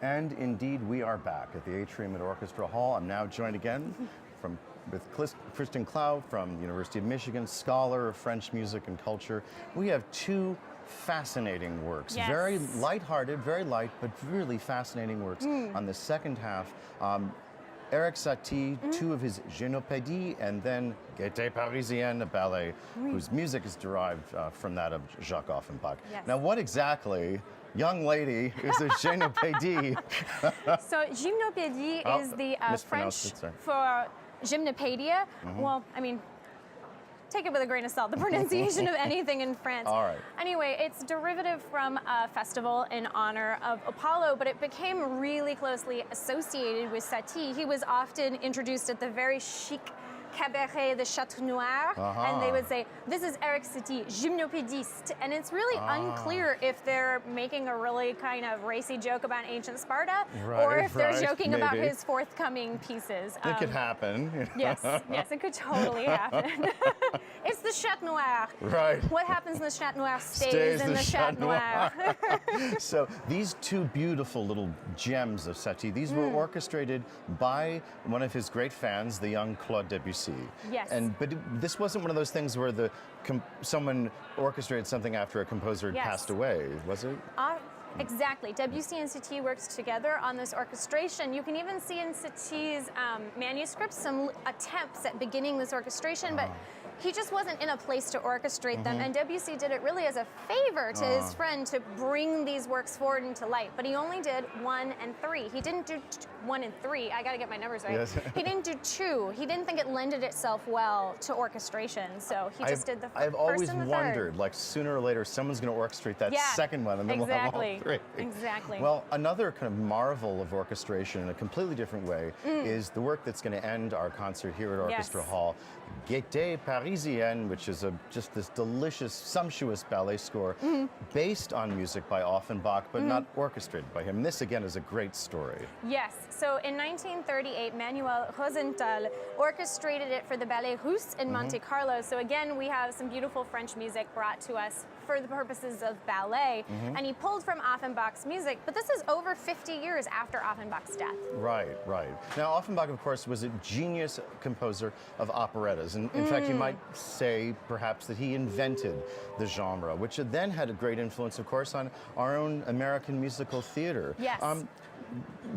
And indeed, we are back at the Atrium at Orchestra Hall. I'm now joined again with Kristen Clough from the University of Michigan, scholar of French music and culture. We have two fascinating works, very lighthearted, very light, but really fascinating works on the second half. Erik Satie, two of his Gênopédies, and then Gaîte Parisienne, a ballet whose music is derived from that of Jacques Offenbach. Now, what exactly, young lady, is a Gênopédie? So Gymnopédie is the French for gymnopedia. Well, I mean, take it with a grain of salt, the pronunciation of anything in France. All right. Anyway, it's derivative from a festival in honor of Apollo, but it became really closely associated with Satie. He was often introduced at the very chic cabaret, the Château Noir, and they would say, "This is Erik Satie, gymnopédiste," and it's really unclear if they're making a really kind of racy joke about ancient Sparta, or if they're joking about his forthcoming pieces. It could happen. Yes, it could totally happen. It's the Château Noir. Right. What happens in the Château Noir stays in the Château Noir. So these two beautiful little gems of Satie, these were orchestrated by one of his great fans, the young Claude Debussy. Yes. But this wasn't one of those things where someone orchestrated something after a composer had passed away, was it? Exactly. Debussy and Satie worked together on this orchestration. You can even see in Satie's manuscript some attempts at beginning this orchestration, but he just wasn't in a place to orchestrate them, and Debussy did it really as a favor to his friend to bring these works forward into light, but he only did 1 and 3. He didn't do 1 and 3. I got to get my numbers right. Yes. He didn't do 2. He didn't think it lended itself well to orchestration, so he just did the first and the third. I've always wondered, like, sooner or later, someone's going to orchestrate that second one, and then we'll have all 3. Exactly. Well, another kind of marvel of orchestration in a completely different way is the work that's going to end our concert here at Orchestra Hall, Gaîte Parisienne, which is just this delicious, sumptuous ballet score based on music by Offenbach, but not orchestrated by him. And this, again, is a great story. Yes. So in 1938, Manuel Rosenthal orchestrated it for the Ballet Russe in Monte Carlo. So again, we have some beautiful French music brought to us for the purposes of ballet. And he pulled from Offenbach's music, but this is over 50 years after Offenbach's death. Right. Now, Offenbach, of course, was a genius composer of operettas. And in fact, you might say, perhaps, that he invented the genre, which then had a great influence, of course, on our own American musical theater. Yes.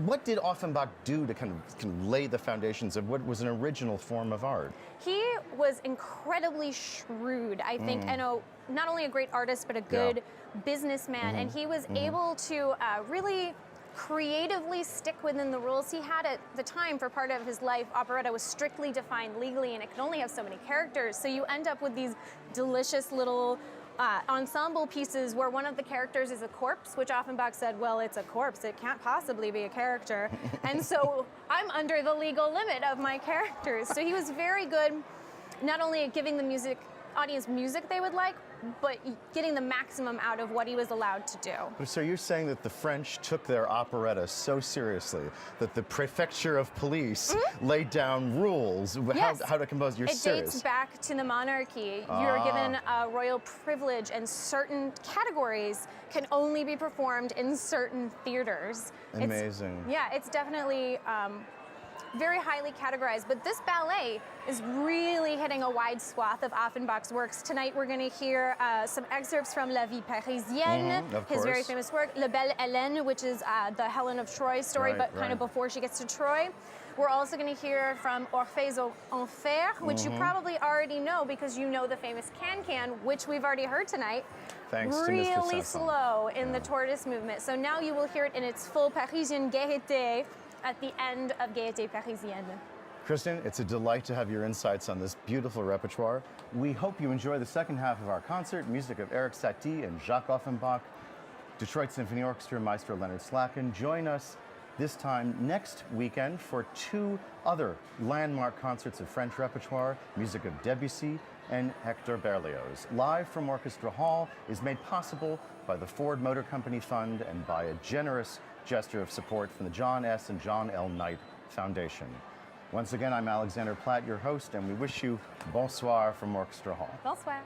What did Offenbach do to kind of lay the foundations of what was an original form of art? He was incredibly shrewd, I think, and not only a great artist, but a good businessman. And he was able to really creatively stick within the rules he had at the time. For part of his life, operetta was strictly defined legally, and it could only have so many characters. So you end up with these delicious little ensemble pieces where one of the characters is a corpse, which Offenbach said, well, it's a corpse, it can't possibly be a character. And so I'm under the legal limit of my characters. So he was very good, not only at giving the audience music they would like, but getting the maximum out of what he was allowed to do. So you're saying that the French took their operetta so seriously that the prefecture of police laid down rules how to compose? You're serious? It dates back to the monarchy. You're given a royal privilege, and certain categories can only be performed in certain theaters. Amazing. It's definitely very highly categorized, but this ballet is really hitting a wide swath of Offenbach's works. Tonight we're going to hear some excerpts from La Vie Parisienne, his very famous work, La Belle Hélène, which is the Helen of Troy story, but kind of before she gets to Troy. We're also going to hear from Orphées aux Enfers, which you probably already know because you know the famous Can-Can, which we've already heard tonight. Thanks to Mr. Really slow in the tortoise movement. So now you will hear it in its full Parisian gaieté at the end of Gaîte Parisienne. Kristen, it's a delight to have your insights on this beautiful repertoire. We hope you enjoy the second half of our concert, music of Erik Satie and Jacques Offenbach, Detroit Symphony Orchestra, Maestro Leonard Slacken. Join us this time next weekend for 2 other landmark concerts of French repertoire, music of Debussy and Hector Berlioz. Live from Orchestra Hall is made possible by the Ford Motor Company Fund and by a generous gesture of support from the John S. and John L. Knight Foundation. Once again, I'm Alexander Platt, your host, and we wish you bonsoir from Orchestra Hall. Bonsoir.